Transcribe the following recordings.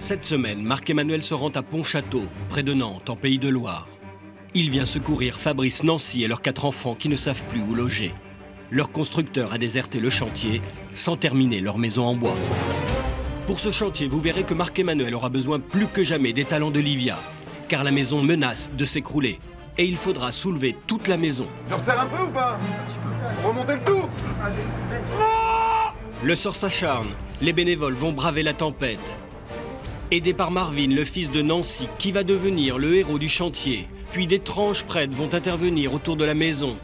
Cette semaine, Marc-Emmanuel se rend à Pontchâteau, près de Nantes, en Pays de Loire. Il vient secourir Fabrice, Nancy et leurs 4 enfants qui ne savent plus où loger. Leur constructeur a déserté le chantier sans terminer leur maison en bois. Pour ce chantier, vous verrez que Marc-Emmanuel aura besoin plus que jamais des talents de Livia, car la maison menace de s'écrouler. Et il faudra soulever toute la maison. J'en serre un peu ou pas? Remontez le tout. Le sort s'acharne, les bénévoles vont braver la tempête. Aidé par Marvin, le fils de Nancy, qui va devenir le héros du chantier. Puis d'étranges prêtres vont intervenir autour de la maison.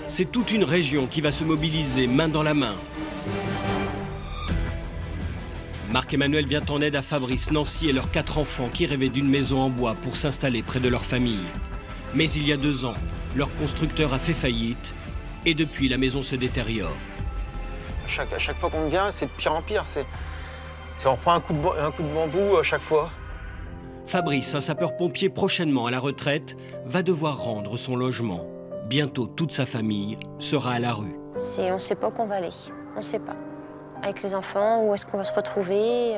C'est toute une région qui va se mobiliser main dans la main. Marc-Emmanuel vient en aide à Fabrice, Nancy et leurs 4 enfants qui rêvaient d'une maison en bois pour s'installer près de leur famille. Mais il y a 2 ans, leur constructeur a fait faillite et depuis la maison se détériore. À chaque fois qu'on vient, c'est de pire en pire. On reprend un coup de bambou à chaque fois. Fabrice, un sapeur-pompier prochainement à la retraite, va devoir rendre son logement. Bientôt, toute sa famille sera à la rue. On ne sait pas où on va aller, on ne sait pas. Avec les enfants, où est-ce qu'on va se retrouver,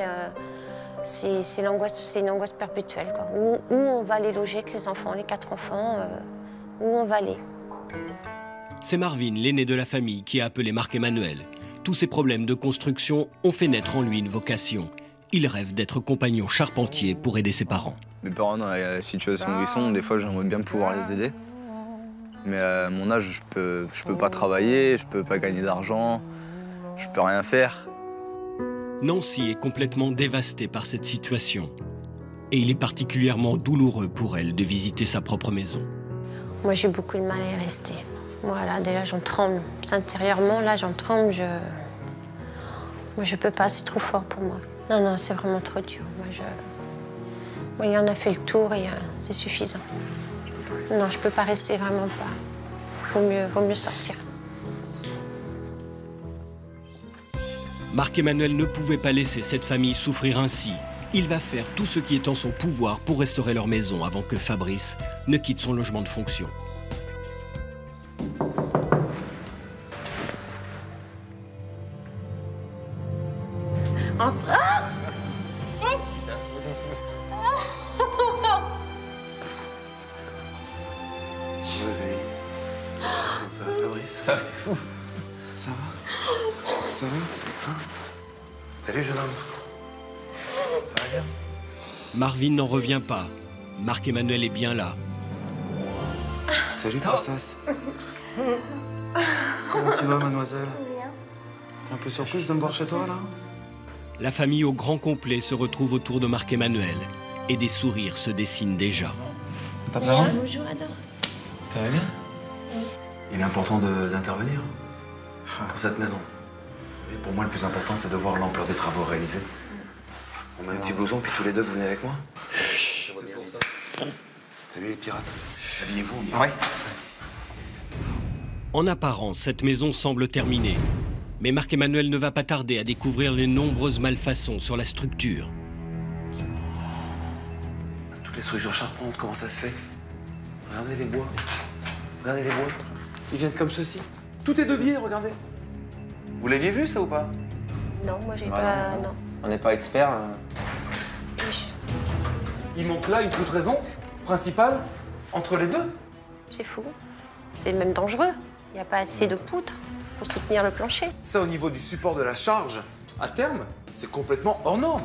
c'est une angoisse perpétuelle, quoi. Où on va aller loger avec les enfants, les 4 enfants, où on va aller. C'est Marvin, l'aîné de la famille, qui a appelé Marc-Emmanuel. Tous ces problèmes de construction ont fait naître en lui une vocation. Il rêve d'être compagnon charpentier pour aider ses parents. Mes parents, dans la situation où ils sont, des fois, j'aimerais bien pouvoir les aider. Mais à mon âge, je peux pas travailler, je peux pas gagner d'argent, je peux rien faire. Nancy est complètement dévastée par cette situation. Et il est particulièrement douloureux pour elle de visiter sa propre maison. Moi, j'ai beaucoup de mal à y rester. Voilà, déjà, j'en tremble. Intérieurement, là, j'en tremble. Moi, je peux pas, c'est trop fort pour moi. Non, c'est vraiment trop dur. Moi, il en a fait le tour et c'est suffisant. Non, je peux pas rester, vraiment pas. Vaut mieux sortir. Marc-Emmanuel ne pouvait pas laisser cette famille souffrir ainsi. Il va faire tout ce qui est en son pouvoir pour restaurer leur maison avant que Fabrice ne quitte son logement de fonction. Entre... Ça va, Fabrice? Ça va, c'est fou. Ça va? Ça va? Hein? Salut, jeune homme. Ça va bien? Marvin n'en revient pas. Marc-Emmanuel est bien là. Salut, princesse. Comment tu vas, mademoiselle? T'es un peu surprise de me voir chez toi, là? La famille au grand complet se retrouve autour de Marc-Emmanuel. Et des sourires se dessinent déjà. T'as bien? Bonjour, Adam. Ça va bien? Il est important d'intervenir pour cette maison. Et pour moi, le plus important, c'est de voir l'ampleur des travaux réalisés. On met un petit blouson, puis tous les deux, vous venez avec moi. Ça va bien vite. Salut les pirates. Habillez-vous, on y va. Ouais. En apparence, cette maison semble terminée. Mais Marc-Emmanuel ne va pas tarder à découvrir les nombreuses malfaçons sur la structure. Toutes les structures charpentes, comment ça se fait? Regardez les bois. Regardez les bois. Ils viennent comme ceci. Tout est de biais, regardez. Vous l'aviez vu, ça, ou pas? Non, moi, j'ai pas... Non. On n'est pas experts. Il manque là une coûte-raison principale entre les deux. C'est fou. C'est même dangereux. Il n'y a pas assez de poutres pour soutenir le plancher. Ça, au niveau du support de la charge, à terme, c'est complètement hors norme.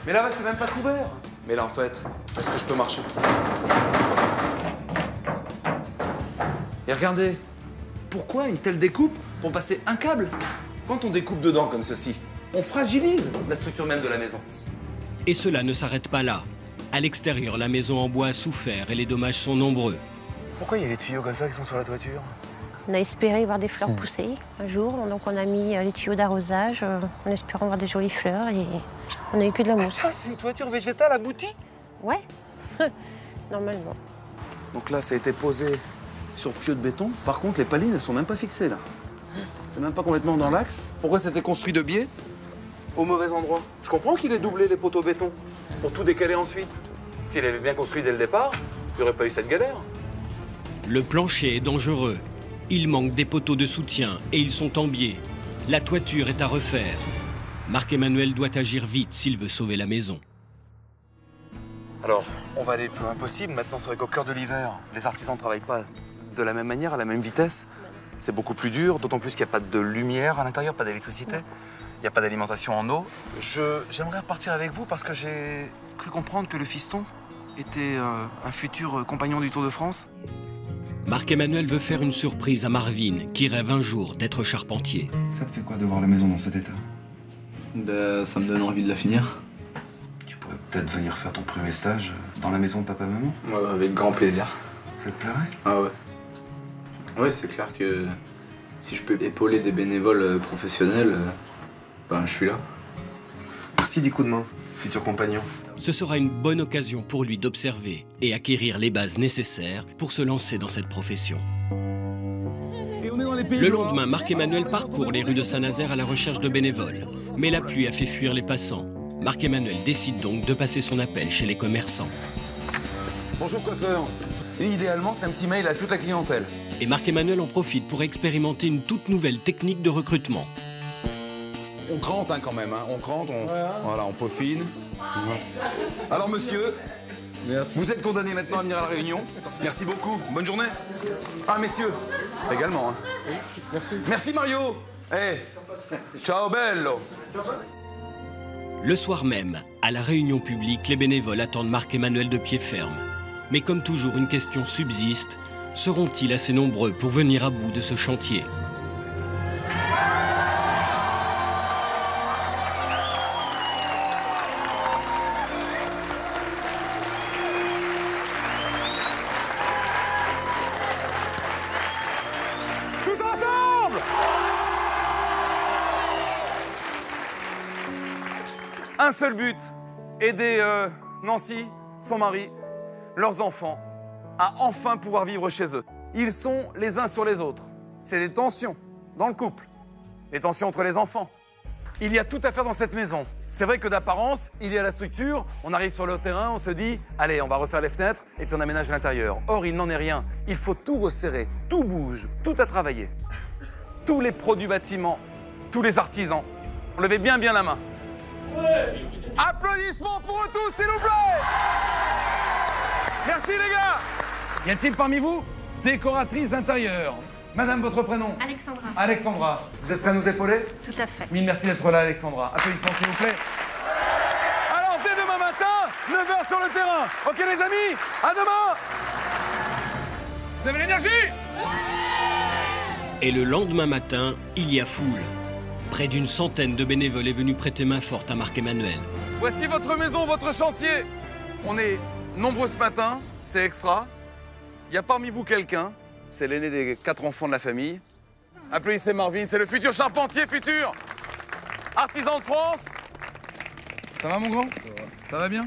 Mais là-bas, c'est même pas couvert. Mais là, en fait, est-ce que je peux marcher? Et regardez, pourquoi une telle découpe pour passer un câble? Quand on découpe dedans comme ceci, on fragilise la structure même de la maison. Et cela ne s'arrête pas là. À l'extérieur, la maison en bois a souffert et les dommages sont nombreux. Pourquoi il y a les tuyaux comme ça qui sont sur la toiture? On a espéré voir des fleurs pousser un jour, donc on a mis les tuyaux d'arrosage en espérant voir des jolies fleurs et on n'a eu que de la mousse. Ça, c'est une toiture végétale aboutie? Ouais, normalement. Donc là, ça a été posé sur pieux de béton. Par contre, les palines, elles sont même pas fixées, là. C'est même pas complètement dans l'axe. Pourquoi c'était construit de biais au mauvais endroit? Je comprends qu'il ait doublé les poteaux béton pour tout décaler ensuite. S'il avait bien construit dès le départ, il n'y aurait pas eu cette galère. Le plancher est dangereux. Il manque des poteaux de soutien et ils sont en biais. La toiture est à refaire. Marc-Emmanuel doit agir vite s'il veut sauver la maison. Alors, on va aller le plus loin possible. Maintenant, c'est vrai qu'au cœur de l'hiver, les artisans ne travaillent pas de la même manière, à la même vitesse. C'est beaucoup plus dur, d'autant plus qu'il n'y a pas de lumière à l'intérieur, pas d'électricité. Il n'y a pas d'alimentation en eau. J'aimerais repartir avec vous parce que j'ai cru comprendre que le fiston était un futur compagnon du Tour de France. Marc-Emmanuel veut faire une surprise à Marvin, qui rêve un jour d'être charpentier. Ça te fait quoi de voir la maison dans cet état? Ben, ça me donne envie de la finir. Tu pourrais peut-être venir faire ton premier stage dans la maison de papa-maman? Ouais, avec grand plaisir. Ça te plairait? Ah ouais. Ouais, c'est clair que si je peux épauler des bénévoles professionnels, ben je suis là. Merci du coup de main, futur compagnon. Ce sera une bonne occasion pour lui d'observer et acquérir les bases nécessaires pour se lancer dans cette profession. Le lendemain, Marc-Emmanuel parcourt les rues de Saint-Nazaire à la recherche de bénévoles. Mais la pluie a fait fuir les passants. Marc-Emmanuel décide donc de passer son appel chez les commerçants. Bonjour coiffeur. Et idéalement, c'est un petit mail à toute la clientèle. Et Marc-Emmanuel en profite pour expérimenter une toute nouvelle technique de recrutement. On crante hein, quand même, hein. On crante, voilà, on peaufine. Voilà. Alors monsieur, merci. Vous êtes condamné maintenant à venir à la réunion. Merci beaucoup, bonne journée. Ah messieurs, également. Hein. Merci. Merci Mario. Hey. Ciao bello. Le soir même, à la réunion publique, les bénévoles attendent Marc-Emmanuel de pied ferme. Mais comme toujours, une question subsiste. Seront-ils assez nombreux pour venir à bout de ce chantier ? Tous ensemble! Un seul but, aider Nancy, son mari, leurs enfants, à enfin pouvoir vivre chez eux. Ils sont les uns sur les autres. C'est des tensions dans le couple, des tensions entre les enfants. Il y a tout à faire dans cette maison. C'est vrai que d'apparence, il y a la structure, on arrive sur le terrain, on se dit « Allez, on va refaire les fenêtres et puis on aménage l'intérieur ». Or, il n'en est rien. Il faut tout resserrer, tout bouge, tout à travailler. Tous les produits bâtiments, tous les artisans. Levez bien la main. Ouais. Applaudissements pour eux tous, s'il vous plaît! Merci les gars! Y a-t-il parmi vous décoratrice d'intérieur? Madame, votre prénom? Alexandra. Alexandra. Vous êtes prêts à nous épauler? Tout à fait. Mille merci d'être là, Alexandra. Applaudissements, s'il vous plaît. Alors, dès demain matin, 9h sur le terrain. Ok, les amis? À demain! Vous avez l'énergie? Et le lendemain matin, il y a foule. Près d'une centaine de bénévoles est venu prêter main forte à Marc-Emmanuel. Voici votre maison, votre chantier. On est nombreux ce matin, c'est extra. Il y a parmi vous quelqu'un, c'est l'aîné des 4 enfants de la famille. Applaudissez Marvin, c'est le futur charpentier, futur artisan de France. Ça va mon grand? Ça va bien?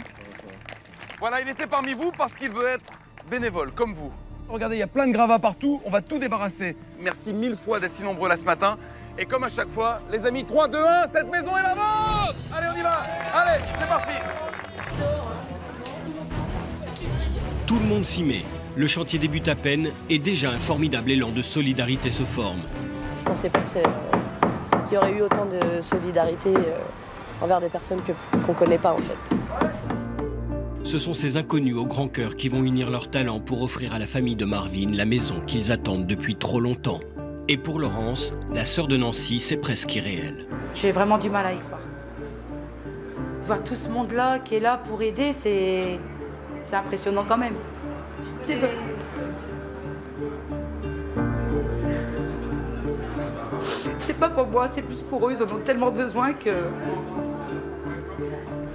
Voilà, il était parmi vous parce qu'il veut être bénévole, comme vous. Regardez, il y a plein de gravats partout, on va tout débarrasser. Merci 1000 fois d'être si nombreux là ce matin. Et comme à chaque fois, les amis, 3, 2, 1, cette maison est la vôtre! Allez, on y va! Allez, c'est parti! Tout le monde s'y met. Le chantier débute à peine et déjà un formidable élan de solidarité se forme. Je ne pensais pas qu'il y aurait eu autant de solidarité envers des personnes qu'on ne connaît pas en fait. Ce sont ces inconnus au grand cœur qui vont unir leurs talents pour offrir à la famille de Marvin la maison qu'ils attendent depuis trop longtemps. Et pour Laurence, la sœur de Nancy, c'est presque irréel. J'ai vraiment du mal à y croire. Voir tout ce monde-là qui est là pour aider, c'est impressionnant quand même. C'est pas pour moi, c'est plus pour eux. Ils en ont tellement besoin que...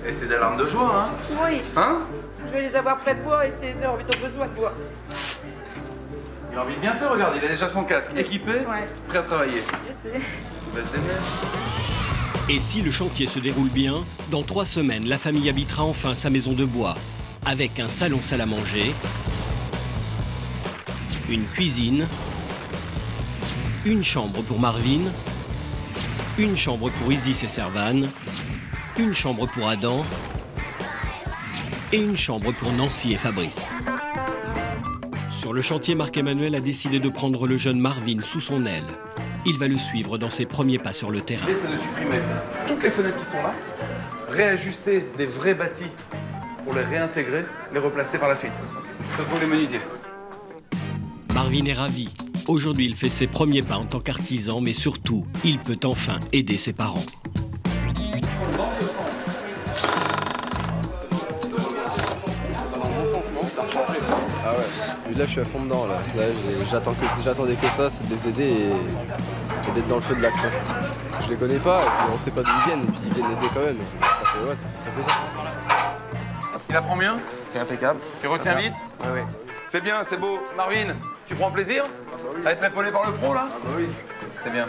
Et c'est des larmes de joie, hein? Oui. Hein? Je vais les avoir près de moi et c'est énorme. Ils ont besoin de moi. Il a envie de bien faire, regarde, il a déjà son casque équipé, ouais. Prêt à travailler. Je sais. Baisse des nerfs. Et si le chantier se déroule bien, dans 3 semaines, la famille habitera enfin sa maison de bois, avec un salon salle à manger, une cuisine, une chambre pour Marvin, une chambre pour Isis et Servane, une chambre pour Adam et une chambre pour Nancy et Fabrice. Sur le chantier, Marc-Emmanuel a décidé de prendre le jeune Marvin sous son aile. Il va le suivre dans ses premiers pas sur le terrain. L'idée, c'est de supprimer toutes les fenêtres qui sont là, réajuster des vrais bâtis pour les réintégrer, les replacer par la suite. C'est pour les menuisiers. Marvin est ravi. Aujourd'hui, il fait ses premiers pas en tant qu'artisan, mais surtout, il peut enfin aider ses parents. Ah ouais, là je suis à fond dedans. Là j'attendais que ça, c'est de les aider et d'être dans le feu de l'action. Je les connais pas, et puis on sait pas d'où ils viennent, et puis ils viennent aider quand même. Ça fait très plaisir. Il apprend bien? C'est impeccable. Tu retiens vite? Oui. C'est bien, c'est beau. Marvin, tu prends plaisir à être épaulé par le pro, là? Ah bah oui. C'est bien.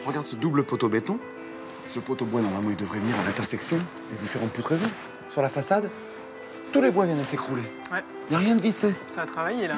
Regarde ce double poteau béton. Ce poteau bois, normalement, il devrait venir à l'intersection des différentes poutres. Sur la façade, tous les bois viennent à s'écrouler. Ouais. Il n'y a rien de vissé. Ça a travaillé, là.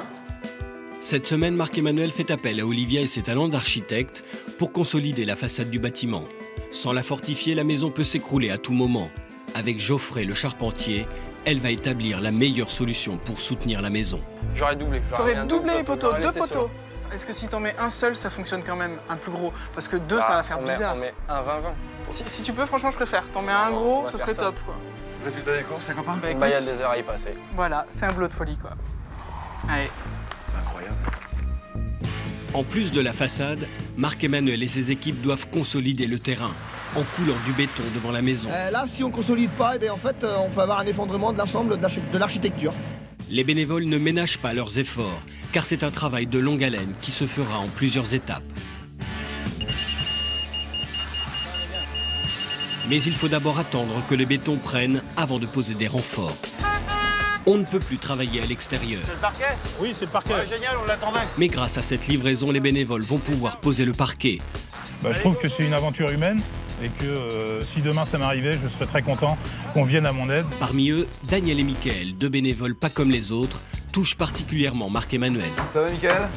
Cette semaine, Marc-Emmanuel fait appel à Olivia et ses talents d'architecte pour consolider la façade du bâtiment. Sans la fortifier, la maison peut s'écrouler à tout moment. Avec Geoffrey, le charpentier, elle va établir la meilleure solution pour soutenir la maison. J'aurais doublé. T'aurais doublé les poteaux, 2 poteaux. Est-ce que si t'en mets un seul, ça fonctionne quand même, un plus gros? Parce que 2, ça va faire bizarre. On met un 20-20. Si tu peux, franchement, je préfère. T'en mets un gros, ce serait top, quoi. Résultat des courses, les copains? Bah, écoute, il y a des heures à y passer. Voilà, c'est un boulot de folie, quoi. Allez. C'est incroyable. En plus de la façade, Marc-Emmanuel et ses équipes doivent consolider le terrain en coulant du béton devant la maison. Là, si on ne consolide pas, eh bien, en fait, on peut avoir un effondrement de l'ensemble de l'architecture. Les bénévoles ne ménagent pas leurs efforts, car c'est un travail de longue haleine qui se fera en plusieurs étapes. Mais il faut d'abord attendre que le béton prenne avant de poser des renforts. On ne peut plus travailler à l'extérieur. C'est le parquet? Oui, c'est le parquet. Ouais, génial, on l'attendait. Mais grâce à cette livraison, les bénévoles vont pouvoir poser le parquet. Je trouve que c'est une aventure humaine et que si demain ça m'arrivait, je serais très content qu'on vienne à mon aide. Parmi eux, Daniel et Mickaël, deux bénévoles pas comme les autres, touchent particulièrement Marc-Emmanuel. Ça va, Mickaël?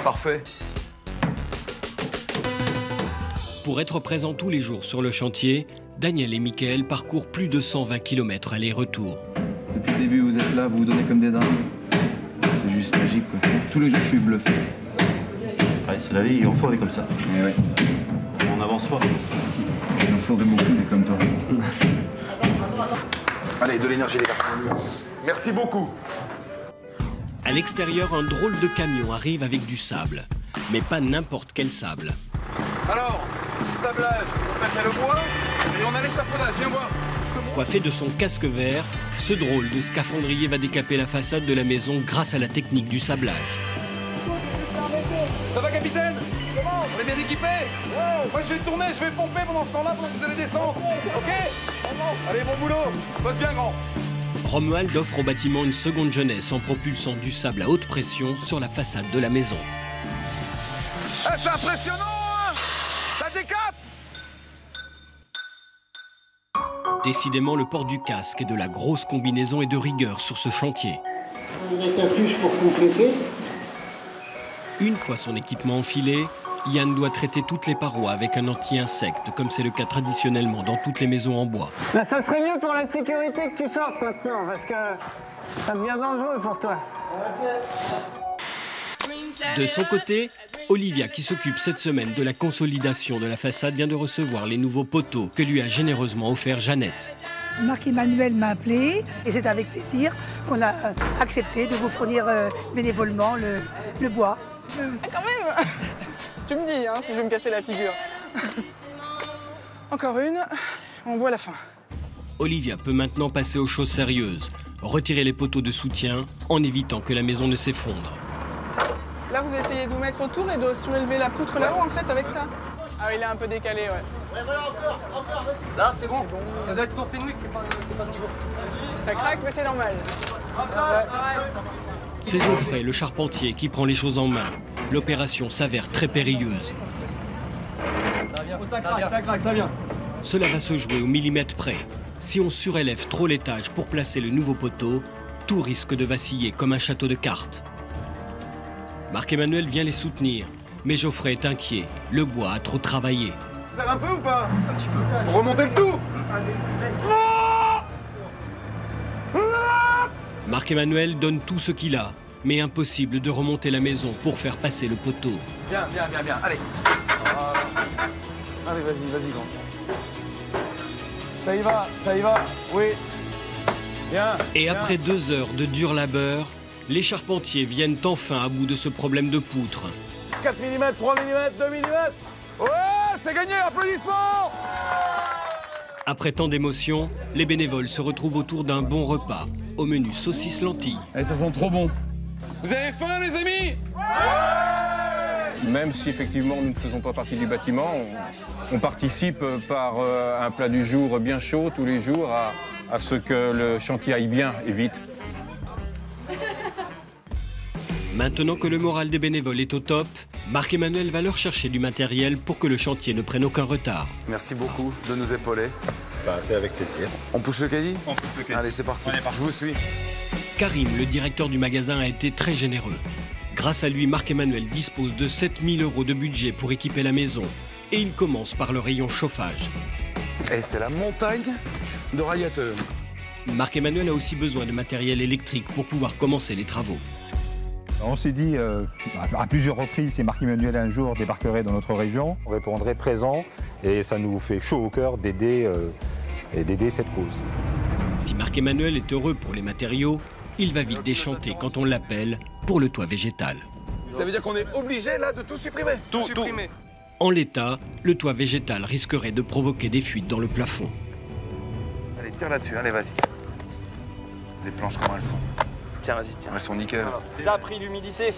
Parfait. Pour être présents tous les jours sur le chantier, Daniel et Mickaël parcourent plus de 120 km aller-retour. Depuis le début, vous êtes là, vous vous donnez comme des dingues. C'est juste magique, quoi. Tous les jours, je suis bluffé. Ouais, c'est la vie, il en faut, on est comme ça. Mais ouais. On n'avance pas. Il en faudrait beaucoup, des comme toi. Allez, de l'énergie, les garçons. Merci beaucoup. À l'extérieur, un drôle de camion arrive avec du sable. Mais pas n'importe quel sable. Alors, sablage, on fait le bois et on a l'échafaudage, viens voir. Coiffé de son casque vert, ce drôle de scaphandrier va décaper la façade de la maison grâce à la technique du sablage. Ça va, capitaine? Comment? On est bien équipés? Ouais. Moi, je vais tourner, je vais pomper pendant ce temps-là, pendant que vous allez descendre. Ok? Allez, bon boulot. Passe bien, grand. Romuald offre au bâtiment une seconde jeunesse en propulsant du sable à haute pression sur la façade de la maison. Ah, c'est impressionnant, hein? Ça décape! Décidément, le port du casque et de la grosse combinaison est de rigueur sur ce chantier. Avec un fiche pour compléter. Une fois son équipement enfilé, Yann doit traiter toutes les parois avec un anti-insecte, comme c'est le cas traditionnellement dans toutes les maisons en bois. Là, ça serait mieux pour la sécurité que tu sortes maintenant, parce que ça devient dangereux pour toi. De son côté, Olivia, qui s'occupe cette semaine de la consolidation de la façade, vient de recevoir les nouveaux poteaux que lui a généreusement offert Jeannette. Marc-Emmanuel m'a appelé et c'est avec plaisir qu'on a accepté de vous fournir bénévolement le bois. Quand même. Tu me dis hein, si je vais me casser la figure. Encore une, on voit la fin. Olivia peut maintenant passer aux choses sérieuses, retirer les poteaux de soutien en évitant que la maison ne s'effondre. Là, vous essayez de vous mettre autour et de soulever la poutre là-haut, en fait, avec ça? Ah oui, il est un peu décalé, ouais. Là, c'est bon. Ça doit être ton Fenwick qui n'est pas de niveau. Ça craque, mais c'est normal. C'est Geoffrey, le charpentier, qui prend les choses en main. L'opération s'avère très périlleuse. Ça craque, ça vient. Cela va se jouer au millimètre près. Si on surélève trop l'étage pour placer le nouveau poteau, tout risque de vaciller comme un château de cartes. Marc-Emmanuel vient les soutenir, mais Geoffrey est inquiet. Le bois a trop travaillé. Ça serre un peu ou pas? Un petit peu. Pour remonter le tout? Marc-Emmanuel donne tout ce qu'il a. mais impossible de remonter la maison pour faire passer le poteau. Bien, allez. Voilà. Allez, vas-y, grand. Ça y va, oui. Bien. Et après 2 heures de dur labeur, les charpentiers viennent enfin à bout de ce problème de poutre. 4 mm, 3 mm, 2 mm. Ouais, c'est gagné, applaudissements! Après tant d'émotions, les bénévoles se retrouvent autour d'un bon repas, au menu saucisses lentilles. Et ça sent trop bon. Vous avez faim, les amis? Même si effectivement nous ne faisons pas partie du bâtiment, on participe par un plat du jour bien chaud tous les jours à ce que le chantier aille bien et vite. Maintenant que le moral des bénévoles est au top, Marc-Emmanuel va leur chercher du matériel pour que le chantier ne prenne aucun retard. Merci beaucoup de nous épauler. Bah, c'est avec plaisir. On pousse le caddie? On pousse le caddie. Allez, c'est parti. Je vous suis. Karim, le directeur du magasin, a été très généreux. Grâce à lui, Marc-Emmanuel dispose de 7 000 € de budget pour équiper la maison. Et il commence par le rayon chauffage. Et c'est la montagne de radiateurs. Marc-Emmanuel a aussi besoin de matériel électrique pour pouvoir commencer les travaux. On s'est dit à plusieurs reprises, si Marc-Emmanuel un jour débarquerait dans notre région, on répondrait présent et ça nous fait chaud au cœur d'aider cette cause. Si Marc-Emmanuel est heureux pour les matériaux, il va vite déchanter quand on l'appelle pour le toit végétal. Ça veut dire qu'on est obligé là de tout supprimer? Tout. En l'état, le toit végétal risquerait de provoquer des fuites dans le plafond. Allez, tire là-dessus, allez, vas-y. Les planches, comment elles sont? Tiens, vas-y, tiens. Elles sont nickel. Ça a pris l'humidité,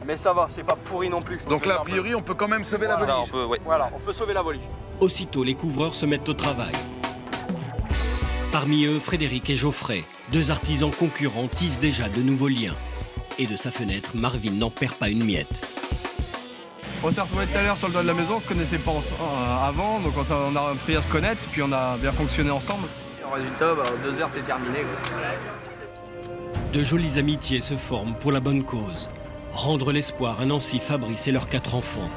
mais ça va, c'est pas pourri non plus. Donc là, a priori, on peut quand même sauver la volige. Voilà, on peut sauver la volige. Aussitôt, les couvreurs se mettent au travail. Parmi eux, Frédéric et Geoffrey, 2 artisans concurrents, tissent déjà de nouveaux liens. Et de sa fenêtre, Marvin n'en perd pas une miette. On s'est retrouvés tout à l'heure sur le toit de la maison, on se connaissait pas avant, donc on a appris à se connaître, puis on a bien fonctionné ensemble. En résultat, 2 heures, c'est terminé. De jolies amitiés se forment pour la bonne cause. Rendre l'espoir à Nancy, Fabrice et leurs 4 enfants.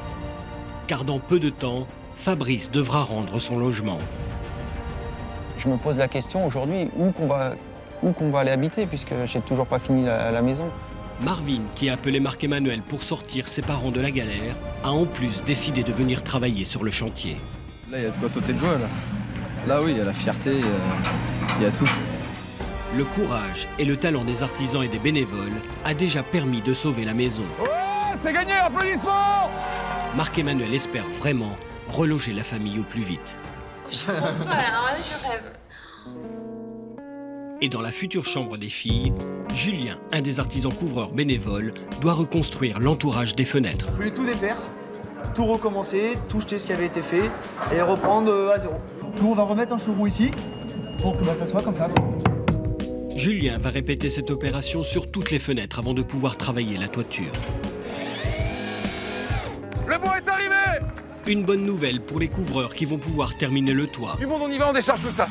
Car dans peu de temps, Fabrice devra rendre son logement. Je me pose la question aujourd'hui, où qu'on va aller habiter, puisque j'ai toujours pas fini la maison. Marvin, qui a appelé Marc-Emmanuel pour sortir ses parents de la galère, a en plus décidé de venir travailler sur le chantier. Là, il y a de quoi sauter de joie, là. Là, oui, il y a la fierté, il y a tout. Le courage et le talent des artisans et des bénévoles a déjà permis de sauver la maison. Ouais, c'est gagné, applaudissements! Marc-Emmanuel espère vraiment reloger la famille au plus vite. Je comprends pas, alors là, je rêve. Et dans la future chambre des filles, Julien, un des artisans couvreurs bénévoles, doit reconstruire l'entourage des fenêtres. Il fallait tout défaire, tout recommencer, tout jeter ce qui avait été fait et reprendre à zéro. Nous, on va remettre un chevron ici pour que ça soit comme ça. Julien va répéter cette opération sur toutes les fenêtres avant de pouvoir travailler la toiture. Le bois est arrivé! Une bonne nouvelle pour les couvreurs qui vont pouvoir terminer le toit. Du monde, on y va, on décharge tout ça.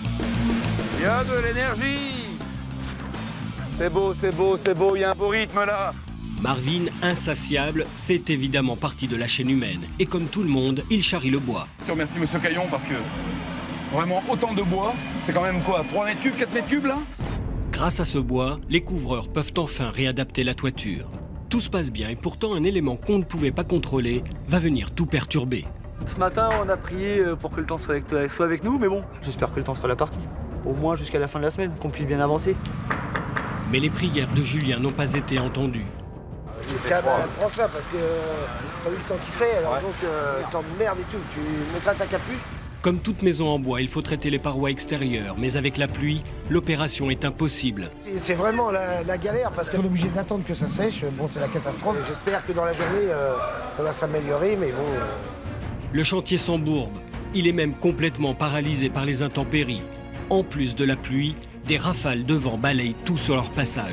Il y a de l'énergie. C'est beau, il y a un beau rythme là. Marvin, insatiable, fait évidemment partie de la chaîne humaine. Et comme tout le monde, il charrie le bois. Je remercie Monsieur Caillon parce que vraiment autant de bois, c'est quand même quoi, 3 mètres cubes, 4 mètres cubes là? Grâce à ce bois, les couvreurs peuvent enfin réadapter la toiture. Tout se passe bien et pourtant un élément qu'on ne pouvait pas contrôler va venir tout perturber. Ce matin, on a prié pour que le temps soit avec nous, mais bon, j'espère que le temps sera la partie. Au moins jusqu'à la fin de la semaine, qu'on puisse bien avancer. Mais les prières de Julien n'ont pas été entendues. Prends ça parce que t'as vu le temps qu'il fait, alors donc temps de merde et tout, tu mettras ta capuche. Comme toute maison en bois, il faut traiter les parois extérieures, mais avec la pluie, l'opération est impossible. C'est vraiment la galère parce qu'on est obligé d'attendre que ça sèche, bon c'est la catastrophe. J'espère que dans la journée ça va s'améliorer, mais bon... Le chantier s'embourbe, il est même complètement paralysé par les intempéries. En plus de la pluie, des rafales de vent balayent tout sur leur passage.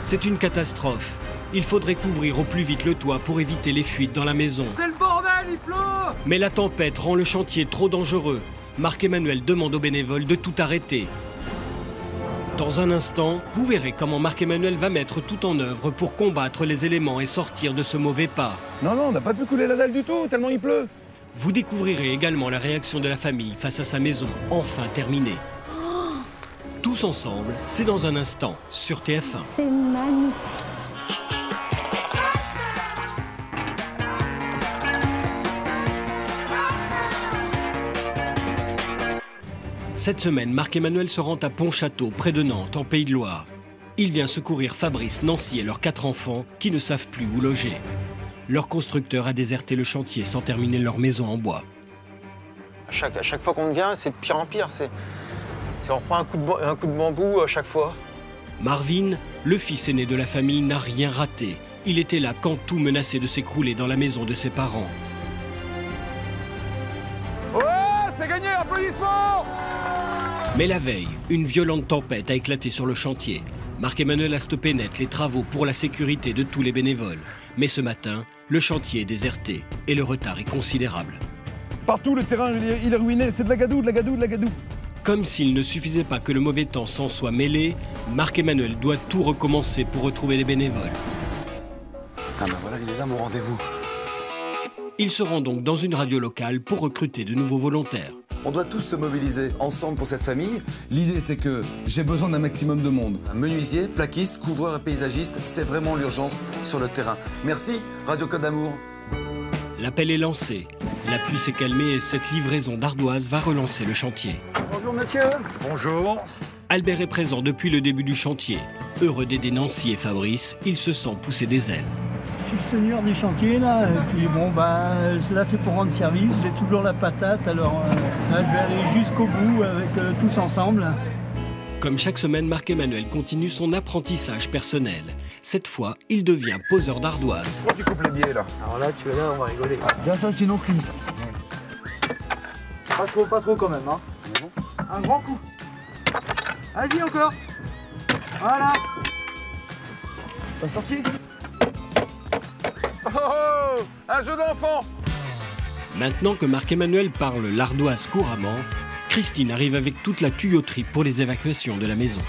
C'est une catastrophe. Il faudrait couvrir au plus vite le toit pour éviter les fuites dans la maison. C'est le bordel, il pleut! Mais la tempête rend le chantier trop dangereux. Marc-Emmanuel demande aux bénévoles de tout arrêter. Dans un instant, vous verrez comment Marc-Emmanuel va mettre tout en œuvre pour combattre les éléments et sortir de ce mauvais pas. Non, on n'a pas pu couler la dalle du tout, tellement il pleut. Vous découvrirez également la réaction de la famille face à sa maison, enfin terminée. Tous ensemble, c'est dans un instant, sur TF1. C'est magnifique. Cette semaine, Marc-Emmanuel se rend à Pontchâteau, près de Nantes, en Pays de Loire. Il vient secourir Fabrice, Nancy et leurs 4 enfants qui ne savent plus où loger. Leur constructeur a déserté le chantier sans terminer leur maison en bois. À chaque fois qu'on vient, c'est de pire en pire. On reprend un coup de bambou à chaque fois. Marvin, le fils aîné de la famille, n'a rien raté. Il était là quand tout menaçait de s'écrouler dans la maison de ses parents. Ouais, c'est gagné, applaudissements! Mais la veille, une violente tempête a éclaté sur le chantier. Marc-Emmanuel a stoppé net les travaux pour la sécurité de tous les bénévoles. Mais ce matin, le chantier est déserté et le retard est considérable. Partout, le terrain, il est ruiné. C'est de la gadoue, de la gadoue, de la gadoue. Comme s'il ne suffisait pas que le mauvais temps s'en soit mêlé, Marc-Emmanuel doit tout recommencer pour retrouver les bénévoles. Ah ben voilà, il est là, mon rendez-vous. Il se rend donc dans une radio locale pour recruter de nouveaux volontaires. On doit tous se mobiliser ensemble pour cette famille. L'idée, c'est que j'ai besoin d'un maximum de monde. Un menuisier, plaquiste, couvreur et paysagiste, c'est vraiment l'urgence sur le terrain. Merci, Radio Code d'Amour. L'appel est lancé. La pluie s'est calmée et cette livraison d'ardoises va relancer le chantier. Bonjour, monsieur. Bonjour. Albert est présent depuis le début du chantier. Heureux d'aider Nancy et Fabrice, il se sent pousser des ailes. Je suis le seigneur du chantier là, et puis bon là c'est pour rendre service, j'ai toujours la patate, alors là je vais aller jusqu'au bout avec tous ensemble. Comme chaque semaine, Marc-Emmanuel continue son apprentissage personnel. Cette fois, il devient poseur d'ardoises. Pourquoi tu coupes les biais là? Alors là tu vas là, on va rigoler. Bien ça sinon crime ça. Pas trop quand même hein. Un grand coup. Vas-y encore. Voilà. T'as sorti? Oh, un jeu d'enfant! Maintenant que Marc-Emmanuel parle l'ardoise couramment, Christine arrive avec toute la tuyauterie pour les évacuations de la maison.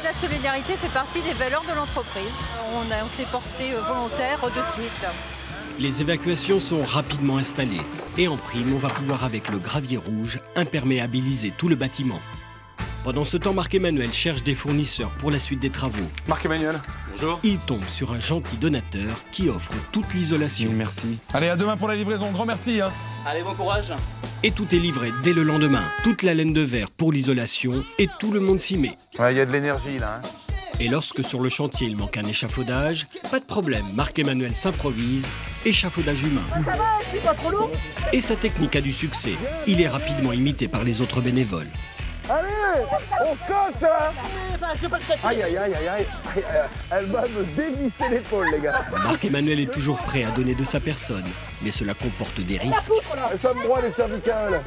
La solidarité fait partie des valeurs de l'entreprise. On s'est porté volontaire de suite. Les évacuations sont rapidement installées et en prime, on va pouvoir avec le gravier rouge imperméabiliser tout le bâtiment. Pendant ce temps, Marc-Emmanuel cherche des fournisseurs pour la suite des travaux. Marc-Emmanuel, bonjour. Il tombe sur un gentil donateur qui offre toute l'isolation. Merci. Allez, à demain pour la livraison. Grand merci. Hein. Allez, bon courage. Et tout est livré dès le lendemain. Toute la laine de verre pour l'isolation et tout le monde s'y met. Ouais, il y a de l'énergie là. Hein. Et lorsque sur le chantier il manque un échafaudage, pas de problème, Marc-Emmanuel s'improvise, échafaudage humain. Ça va, c'est pas trop lourd. Et sa technique a du succès. Il est rapidement imité par les autres bénévoles. Allez, on se coche hein. Aïe, aïe, aïe, aïe, aïe. Elle va me dévisser l'épaule, les gars. Marc-Emmanuel est toujours prêt à donner de sa personne, mais cela comporte des risques. Ça me broie les cervicales.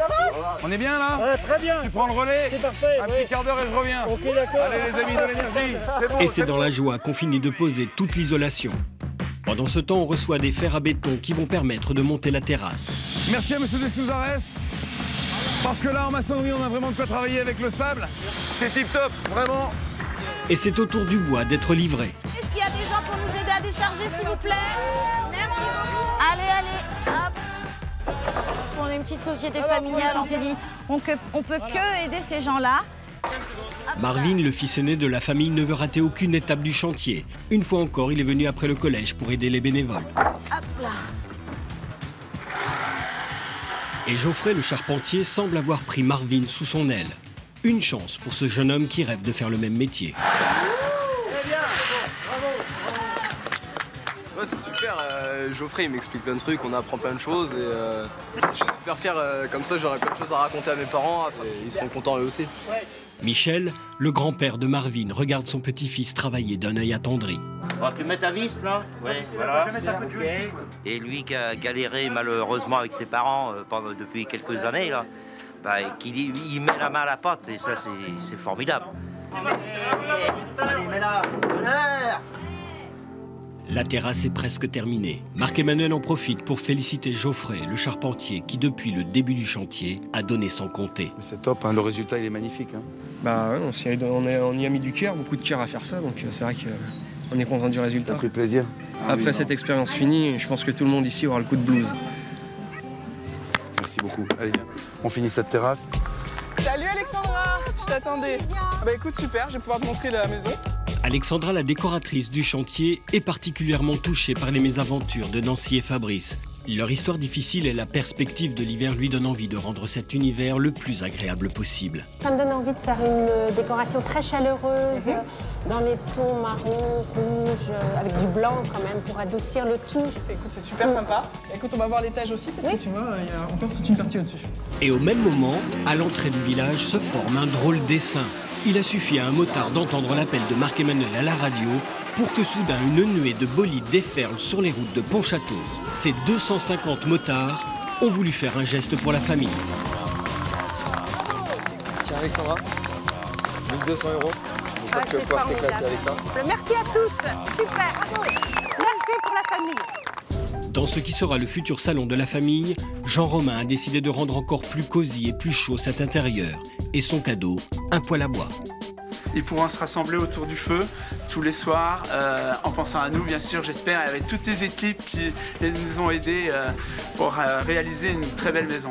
On est bien là? Ouais, très bien. Tu prends le relais? C'est parfait. Un petit quart d'heure et je reviens. Ok, d'accord. Allez les amis de l'énergie, c'est bon. Et c'est dans la joie qu'on finit de poser toute l'isolation. Pendant ce temps, on reçoit des fers à béton qui vont permettre de monter la terrasse. Merci à monsieur Dessouzares. Parce que là, en maçonnerie, on a vraiment de quoi travailler avec le sable. C'est tip top, vraiment. Et c'est au tour du bois d'être livré. Est-ce qu'il y a des gens pour nous aider à décharger, s'il vous plaît? Merci beaucoup. Allez, hop. On est une petite société familiale, on s'est dit, on peut que aider ces gens-là. Marvin, le fils aîné de la famille, ne veut rater aucune étape du chantier. Une fois encore, il est venu après le collège pour aider les bénévoles. Hop là. Et Geoffrey, le charpentier, semble avoir pris Marvin sous son aile. Une chance pour ce jeune homme qui rêve de faire le même métier. Ouais, c'est super. Geoffrey, il m'explique plein de trucs, on apprend plein de choses et je suis super fier. Comme ça, j'aurai plein de choses à raconter à mes parents. Ils seront contents eux aussi. Michel, le grand-père de Marvin, regarde son petit-fils travailler d'un œil attendri. On va plus mettre un vis là. Oui, voilà. Okay. Et lui qui a galéré malheureusement avec ses parents depuis quelques années là, il met la main à la pâte et ça c'est formidable. Allez, mets-la. La terrasse est presque terminée. Marc-Emmanuel en profite pour féliciter Geoffrey, le charpentier, qui depuis le début du chantier a donné sans compter. C'est top, hein, le résultat il est magnifique. Hein. Bah ouais, on y a mis du cœur, beaucoup de cœur à faire ça, donc c'est vrai qu'on est content du résultat. T'as pris plaisir. Après cette expérience finie, je pense que tout le monde ici aura le coup de blues. Merci beaucoup. Allez, viens. On finit cette terrasse. Salut Alexandra, je t'attendais. Bah écoute, super, je vais pouvoir te montrer la maison. Alexandra, la décoratrice du chantier, est particulièrement touchée par les mésaventures de Nancy et Fabrice. Leur histoire difficile et la perspective de l'hiver lui donnent envie de rendre cet univers le plus agréable possible. Ça me donne envie de faire une décoration très chaleureuse, dans les tons marron, rouge, avec du blanc quand même, pour adoucir le tout. Écoute, c'est super sympa. Écoute, on va voir l'étage aussi, parce que tu vois, il y a encore toute une partie au-dessus. Et au même moment, à l'entrée du village se forme un drôle d'essaim. Il a suffi à un motard d'entendre l'appel de Marc-Emmanuel à la radio pour que soudain une nuée de bolides déferle sur les routes de Pontchâteau. Ces 250 motards ont voulu faire un geste pour la famille. Tiens Alexandra, 1200 €. J'espère que tu vas pouvoir t'éclater avec ça. Merci à tous, super, bravo. Merci pour la famille. Dans ce qui sera le futur salon de la famille, Jean-Romain a décidé de rendre encore plus cosy et plus chaud cet intérieur. Et son cadeau, un poêle à bois. Ils pourront se rassembler autour du feu tous les soirs, en pensant à nous, bien sûr, j'espère, et avec toutes les équipes qui nous ont aidés pour réaliser une très belle maison.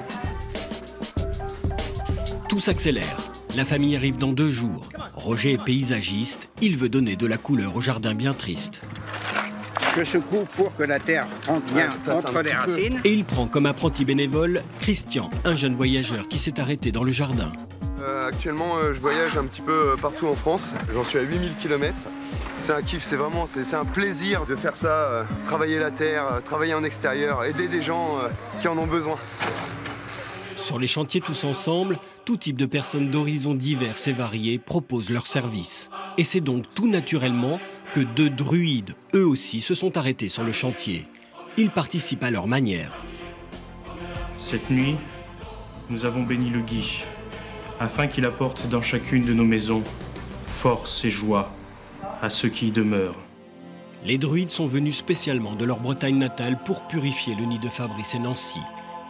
Tout s'accélère. La famille arrive dans 2 jours. Roger est paysagiste. Il veut donner de la couleur au jardin bien triste. Je secoue pour que la terre rentre bien entre les racines. Et il prend comme apprenti bénévole Christian, un jeune voyageur qui s'est arrêté dans le jardin. Actuellement, je voyage un petit peu partout en France. J'en suis à 8000 km. C'est un kiff, c'est un plaisir de faire ça, travailler la terre, travailler en extérieur, aider des gens qui en ont besoin. Sur les chantiers tous ensemble, tout type de personnes d'horizons divers et variés proposent leurs services. Et c'est donc tout naturellement que 2 druides, eux aussi, se sont arrêtés sur le chantier. Ils participent à leur manière. Cette nuit, nous avons béni le Guy, afin qu'il apporte dans chacune de nos maisons force et joie à ceux qui y demeurent. Les druides sont venus spécialement de leur Bretagne natale pour purifier le nid de Fabrice et Nancy.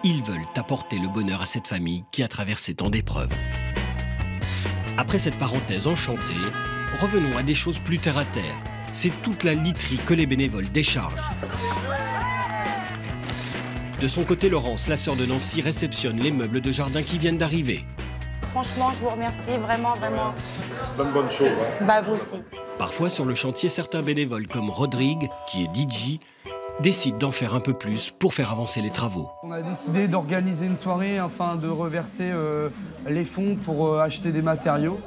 Ils veulent apporter le bonheur à cette famille qui a traversé tant d'épreuves. Après cette parenthèse enchantée, revenons à des choses plus terre à terre. C'est toute la literie que les bénévoles déchargent. De son côté, Laurence, la sœur de Nancy, réceptionne les meubles de jardin qui viennent d'arriver. Franchement, je vous remercie, vraiment, vraiment. Bonne chose. Hein. Bah, vous aussi. Parfois, sur le chantier, certains bénévoles, comme Rodrigue, qui est DJ, décident d'en faire un peu plus pour faire avancer les travaux. On a décidé d'organiser une soirée afin de reverser les fonds pour acheter des matériaux.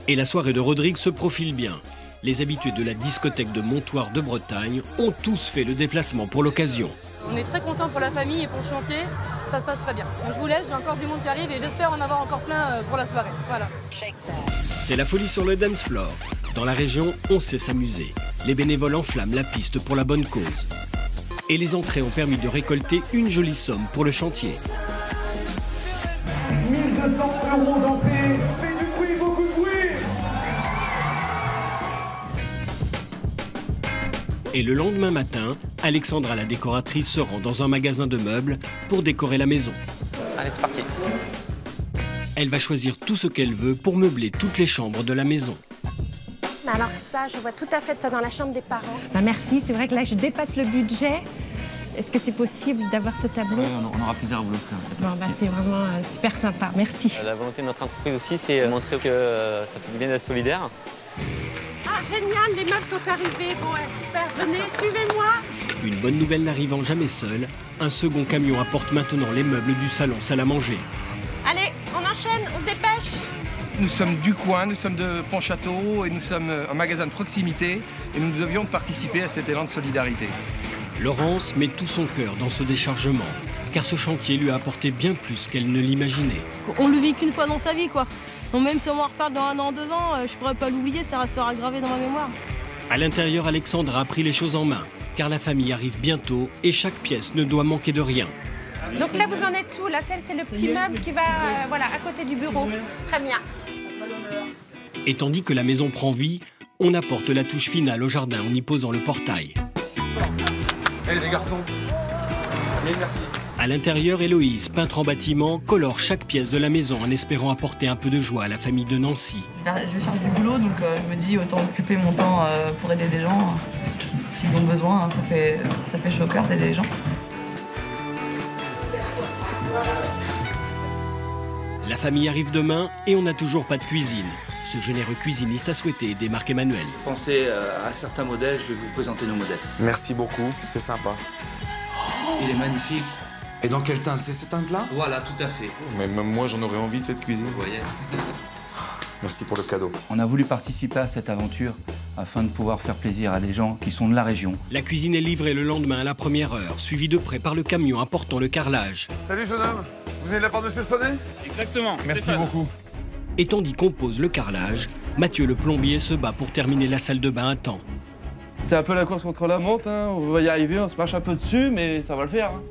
Et la soirée de Rodrigue se profile bien. Les habitués de la discothèque de Montoire de Bretagne ont tous fait le déplacement pour l'occasion. On est très contents pour la famille et pour le chantier, ça se passe très bien. Donc je vous laisse, j'ai encore du monde qui arrive et j'espère en avoir encore plein pour la soirée. Voilà. C'est la folie sur le dance floor. Dans la région, on sait s'amuser. Les bénévoles enflamment la piste pour la bonne cause. Et les entrées ont permis de récolter une jolie somme pour le chantier. 1200 € d'entrée, faites du bruit, beaucoup de bruit. Et le lendemain matin, Alexandra, la décoratrice, se rend dans un magasin de meubles pour décorer la maison. Allez, c'est parti. Elle va choisir tout ce qu'elle veut pour meubler toutes les chambres de la maison. Alors ça, je vois tout à fait ça dans la chambre des parents. Bah merci, c'est vrai que là, je dépasse le budget. Est-ce que c'est possible d'avoir ce tableau? Oui, on aura plaisir à vous l'offrir. Bon, bah, c'est vraiment super sympa, merci. La volonté de notre entreprise aussi, c'est montrer que ça fait du bien d'être solidaire. Ah, génial, les meubles sont arrivés. Bon, super, venez, suivez-moi. Une bonne nouvelle n'arrivant jamais seule, un second camion apporte maintenant les meubles du salon salle à manger. Allez, on enchaîne, on se dépêche. Nous sommes du coin, nous sommes de Pontchâteau et nous sommes un magasin de proximité et nous devions participer à cet élan de solidarité. Laurence met tout son cœur dans ce déchargement, car ce chantier lui a apporté bien plus qu'elle ne l'imaginait. On le vit qu'une fois dans sa vie, quoi. Donc même si on m'en reparle dans 1 an, 2 ans, je pourrais pas l'oublier, ça restera gravé dans ma mémoire. À l'intérieur, Alexandra a pris les choses en main, car la famille arrive bientôt et chaque pièce ne doit manquer de rien. Donc là, vous en êtes où? Là, c'est le petit meuble qui va voilà, à côté du bureau. Très bien. Et tandis que la maison prend vie, on apporte la touche finale au jardin en y posant le portail. Hey les garçons, merci. À l'intérieur, Héloïse, peintre en bâtiment, colore chaque pièce de la maison en espérant apporter un peu de joie à la famille de Nancy. Je cherche du boulot, donc je me dis autant occuper mon temps pour aider des gens. S'ils ont besoin, ça fait chaud au cœur d'aider les gens. La famille arrive demain et on n'a toujours pas de cuisine. Ce généreux cuisiniste a souhaité aider Marc-Emmanuel. Pensez à certains modèles, je vais vous présenter nos modèles. Merci beaucoup, c'est sympa. Il est magnifique. Et dans quelle teinte? C'est cette teinte-là? Voilà, tout à fait. Mais même moi, j'en aurais envie de cette cuisine. Vous voyez. Merci pour le cadeau. On a voulu participer à cette aventure afin de pouvoir faire plaisir à des gens qui sont de la région. La cuisine est livrée le lendemain à la première heure, suivie de près par le camion apportant le carrelage. Salut jeune homme, vous venez de la part de Cessonnet? Exactement. Merci beaucoup. Et tandis qu'on pose le carrelage, Mathieu le plombier se bat pour terminer la salle de bain à temps. C'est un peu la course contre la montre, hein. On va y arriver, on se marche un peu dessus, mais ça va le faire. Hein.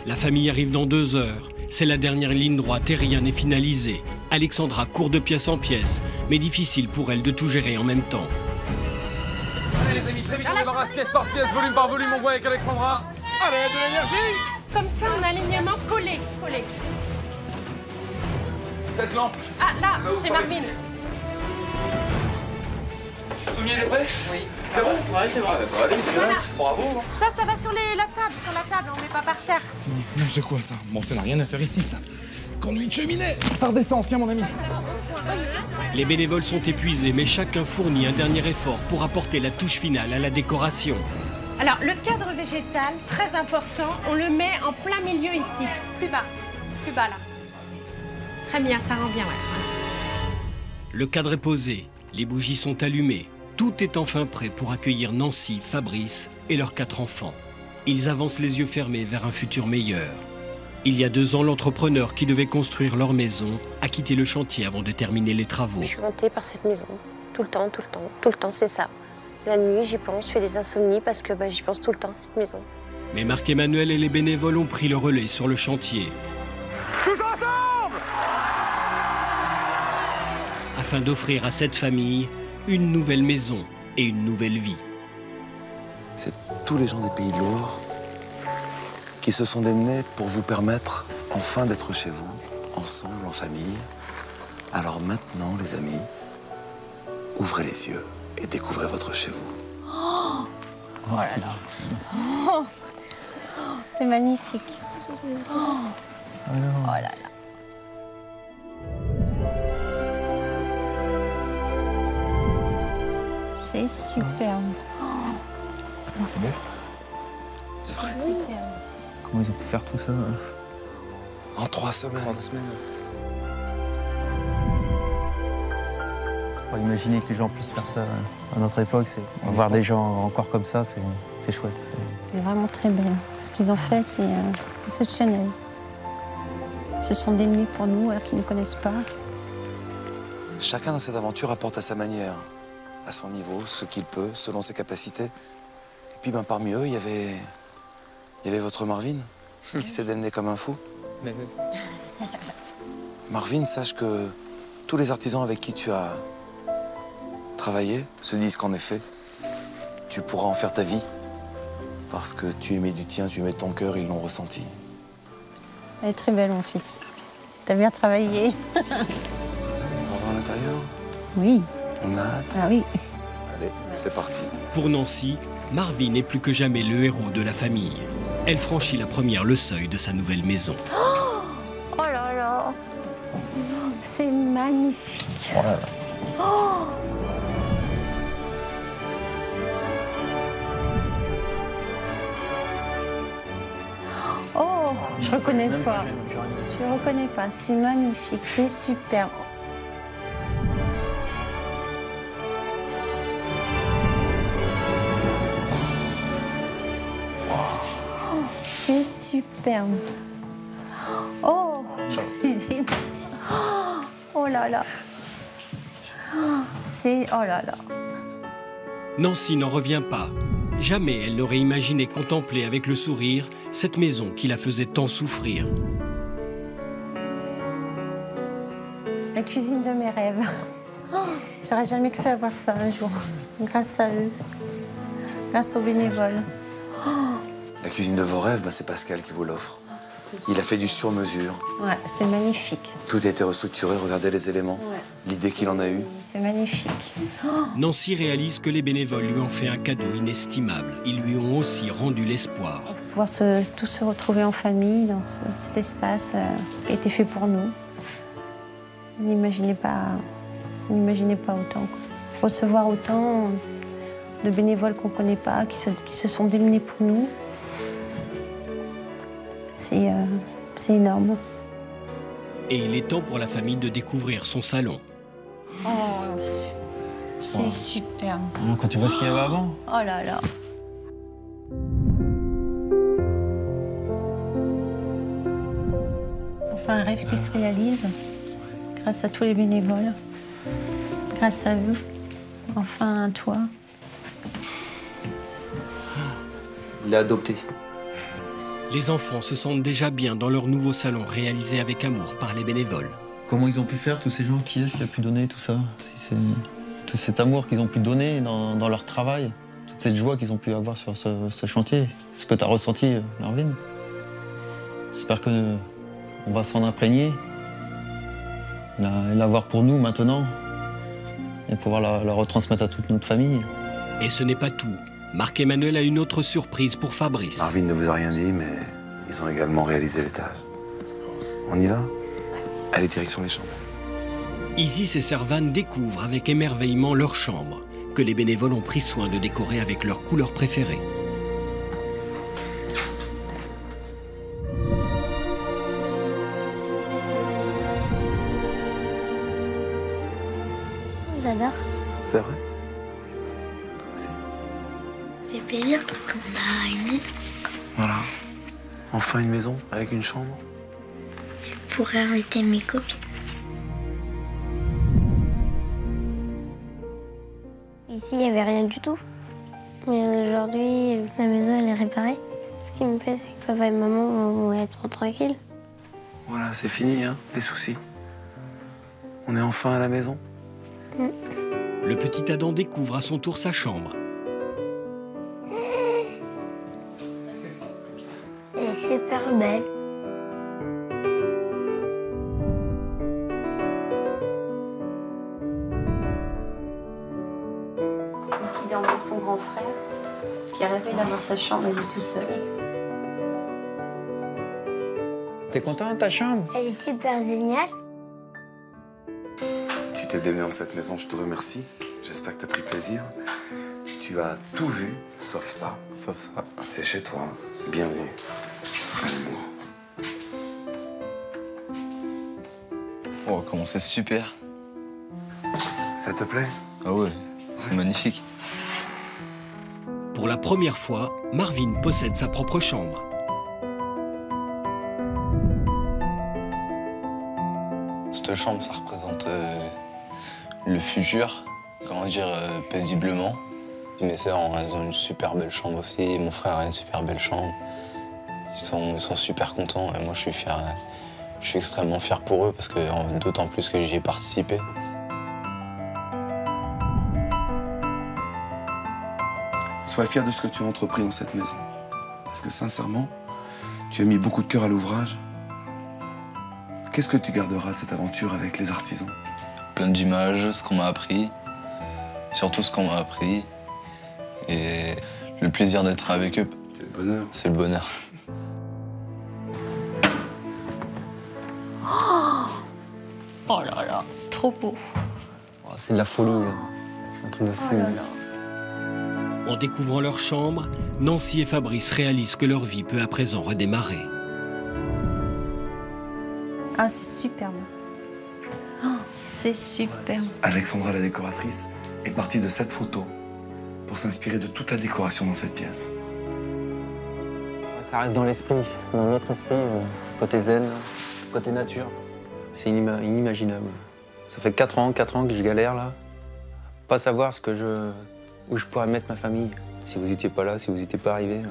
La famille arrive dans 2 heures. C'est la dernière ligne droite et rien n'est finalisé. Alexandra court de pièce en pièce, mais difficile pour elle de tout gérer en même temps. Allez les amis, très vite on débarrasse pièce par volume, on voit avec Alexandra. Allez, de l'énergie. Comme ça, on a l'alignement collé. Cette lampe. Ah, là, chez Marvin. Soumier, il est prêt? Oui. C'est bon? Ouais, c'est bon. Allez, bravo. Ça va sur la table, on met pas par terre. Non, c'est quoi ça? Bon, ça n'a rien à faire ici, ça. Conduit de cheminée. Ça redescend, tiens mon ami. Les bénévoles sont épuisés, mais chacun fournit un dernier effort pour apporter la touche finale à la décoration. Alors, le cadre végétal, très important, on le met en plein milieu ici. Plus bas là. Très bien, ça rend bien, ouais. Le cadre est posé, les bougies sont allumées. Tout est enfin prêt pour accueillir Nancy, Fabrice et leurs 4 enfants. Ils avancent les yeux fermés vers un futur meilleur. Il y a 2 ans, l'entrepreneur qui devait construire leur maison a quitté le chantier avant de terminer les travaux. Je suis hantée par cette maison. Tout le temps, c'est ça. La nuit, j'y pense, je fais des insomnies parce que j'y pense tout le temps à cette maison. Mais Marc-Emmanuel et les bénévoles ont pris le relais sur le chantier. Tous ensemble! Afin d'offrir à cette famille une nouvelle maison et une nouvelle vie. C'est tous les gens des Pays de Loire qui se sont démenés pour vous permettre enfin d'être chez vous, ensemble, en famille. Alors maintenant, les amis, ouvrez les yeux et découvrez votre chez vous. Oh là là. Oh, c'est magnifique. Oh là là. C'est superbe. C'est beau. C'est vrai. Superbe. Comment ils ont pu faire tout ça? En 3 semaines. C'est pas imaginer que les gens puissent faire ça à notre époque. Voir des gens encore comme ça, c'est chouette. C'est vraiment très bien. Ce qu'ils ont fait, c'est exceptionnel. Ils se sont démenés pour nous alors qu'ils ne connaissent pas. Chacun dans cette aventure apporte à sa manière, à son niveau, ce qu'il peut, selon ses capacités. Et puis parmi eux, il y avait votre Marvin, qui s'est démené comme un fou. Marvin, sache que tous les artisans avec qui tu as travaillé se disent qu'en effet, tu pourras en faire ta vie. Parce que tu aimais du tien, tu aimais ton cœur, ils l'ont ressenti. Elle est très belle, mon fils. T'as bien travaillé. On va voir à l'intérieur? Oui. On a hâte? Ah oui. Allez, c'est parti. Pour Nancy, Marvin est plus que jamais le héros de la famille. Elle franchit la première le seuil de sa nouvelle maison. Oh là là. C'est magnifique. Oh là là. Oh. Oh, je reconnais pas. Je reconnais pas. C'est magnifique, c'est superbe. C'est superbe. Oh, cuisine. Oh là là. C'est... Oh là là. Nancy n'en revient pas. Jamais elle n'aurait imaginé contempler avec le sourire cette maison qui la faisait tant souffrir. La cuisine de mes rêves. Oh, j'aurais jamais cru avoir ça un jour. Grâce à eux. Grâce aux bénévoles. La cuisine de vos rêves, c'est Pascal qui vous l'offre. Il a fait du sur-mesure. Ouais, c'est magnifique. Tout a été restructuré, regardez les éléments, l'idée qu'il en a eue. C'est magnifique. Nancy réalise que les bénévoles lui ont fait un cadeau inestimable. Ils lui ont aussi rendu l'espoir. Pouvoir tous se retrouver en famille dans cet espace qui a été fait pour nous. On n'imaginait pas autant, quoi. Recevoir autant de bénévoles qu'on ne connaît pas, qui se sont démenés pour nous. C'est énorme. Et il est temps pour la famille de découvrir son salon. Oh, c'est super. Quand tu vois ce qu'il y avait avant. Oh là là. Enfin, un rêve qui se réalise grâce à tous les bénévoles, grâce à eux. Enfin, un toit. Il est adopté. Les enfants se sentent déjà bien dans leur nouveau salon réalisé avec amour par les bénévoles. Comment ils ont pu faire, tous ces gens? Qui est-ce qui a pu donner tout ça? Tout cet amour qu'ils ont pu donner dans leur travail, toute cette joie qu'ils ont pu avoir sur ce chantier. Ce que tu as ressenti, Marvin. J'espère qu'on va s'en imprégner, l'avoir pour nous maintenant, et pouvoir la retransmettre à toute notre famille. Et ce n'est pas tout. Marc-Emmanuel a une autre surprise pour Fabrice. Marvin ne vous a rien dit, mais ils ont également réalisé l'étage. On y va? Allez, direction les chambres. Isis et Servan découvrent avec émerveillement leur chambre, que les bénévoles ont pris soin de décorer avec leurs couleurs préférées. J'adore. C'est vrai? Ça fait plaisir parce qu'on a une maison. Voilà. Enfin une maison avec une chambre. Je pourrais inviter mes copines. Ici, il n'y avait rien du tout. Mais aujourd'hui, la maison, elle est réparée. Ce qui me plaît, c'est que papa et maman vont être tranquilles. Voilà, c'est fini, hein, les soucis. On est enfin à la maison. Le petit Adam découvre à son tour sa chambre. Elle est super belle. Qui dormait avec son grand frère, qui rêvait d'avoir sa chambre, il est tout seul. T'es content de ta chambre? Elle est super géniale. Tu t'es donné dans cette maison, je te remercie. J'espère que tu as pris plaisir. Tu as tout vu, sauf ça. Sauf ça. C'est chez toi. Bienvenue. Oh, comment c'est super. Ça te plaît? Ah ouais, c'est magnifique. Pour la première fois, Marvin possède sa propre chambre. Cette chambre, ça représente le futur, comment dire, paisiblement. Mes sœurs, elles ont une super belle chambre aussi, mon frère a une super belle chambre. Ils sont super contents et moi je suis fier, je suis extrêmement fier pour eux parce que d'autant plus que j'y ai participé. Sois fier de ce que tu as entrepris dans cette maison. Parce que sincèrement, tu as mis beaucoup de cœur à l'ouvrage. Qu'est-ce que tu garderas de cette aventure avec les artisans? Plein d'images, ce qu'on m'a appris, surtout ce qu'on m'a appris. Et le plaisir d'être avec eux. C'est le bonheur. C'est le bonheur. Oh là là, c'est trop beau. Oh, c'est de la folie, un truc de fou. Oh là là. En découvrant leur chambre, Nancy et Fabrice réalisent que leur vie peut à présent redémarrer. Ah, c'est superbe. Oh, c'est superbe. Alexandra, la décoratrice, est partie de cette photo pour s'inspirer de toute la décoration dans cette pièce. Ça reste dans l'esprit, dans notre esprit, côté zen, côté nature. C'est inimaginable. Ça fait 4 ans que je galère là. Pas savoir où je pourrais mettre ma famille. Si vous n'étiez pas là, si vous n'étiez pas arrivé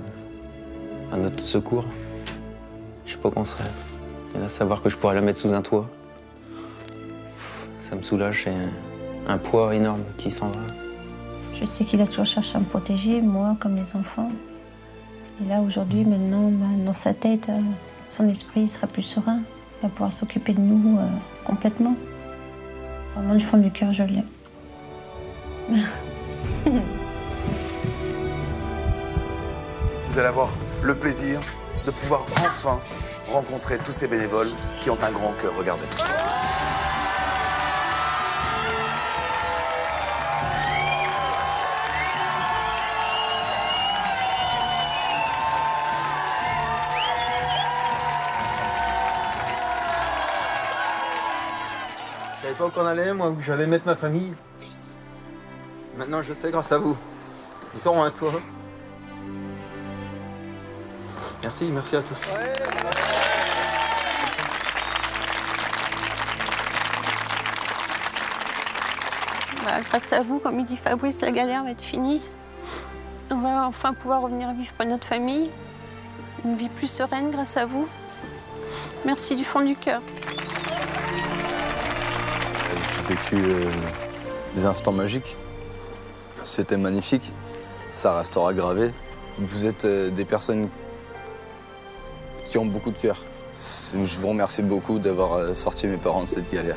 à notre secours, je sais pas qu'on serait. Et là, savoir que je pourrais la mettre sous un toit, ça me soulage, c'est un poids énorme qui s'en va. Je sais qu'il a toujours cherché à me protéger, moi comme les enfants. Et là, aujourd'hui, maintenant, dans sa tête, son esprit sera plus serein. Il va pouvoir s'occuper de nous complètement. Vraiment, du fond du cœur, je l'aime. Vous allez avoir le plaisir de pouvoir enfin rencontrer tous ces bénévoles qui ont un grand cœur. Regardez. Je savais pas où qu'on allait, moi, où j'allais mettre ma famille. Maintenant, je sais grâce à vous. Ils auront un toit. Merci, merci à tous. Bah, grâce à vous, comme il dit Fabrice, la galère va être finie. On va enfin pouvoir revenir vivre près de notre famille. Une vie plus sereine grâce à vous. Merci du fond du cœur. J'ai vécu des instants magiques. C'était magnifique. Ça restera gravé. Vous êtes des personnes qui ont beaucoup de cœur. Je vous remercie beaucoup d'avoir sorti mes parents de cette galère.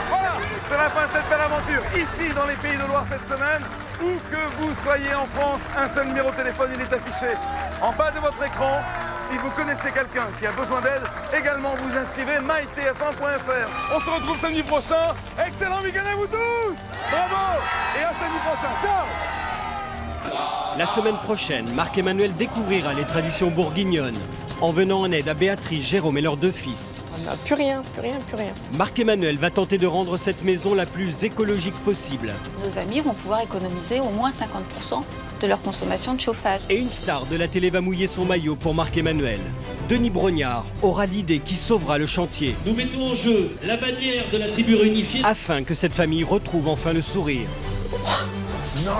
Voilà, c'est la fin de cette belle aventure. Ici, dans les Pays de Loire cette semaine, où que vous soyez en France, un seul numéro de téléphone, il est affiché en bas de votre écran. Si vous connaissez quelqu'un qui a besoin d'aide, également vous inscrivez mytf1.fr. On se retrouve samedi prochain. Excellent week-end à vous tous. Bravo et à samedi prochain. Ciao. La semaine prochaine, Marc-Emmanuel découvrira les traditions bourguignonnes en venant en aide à Béatrice, Jérôme et leurs 2 fils. On n'a plus rien, plus rien, plus rien. Marc-Emmanuel va tenter de rendre cette maison la plus écologique possible. Nos amis vont pouvoir économiser au moins 50% de leur consommation de chauffage. Et une star de la télé va mouiller son maillot pour Marc-Emmanuel. Denis Brognard aura l'idée qui sauvera le chantier. Nous mettons en jeu la bannière de la tribu réunifiée. Afin que cette famille retrouve enfin le sourire. Non.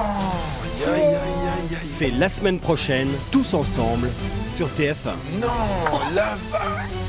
C'est la semaine prochaine, tous ensemble, sur TF1. Non, la vache.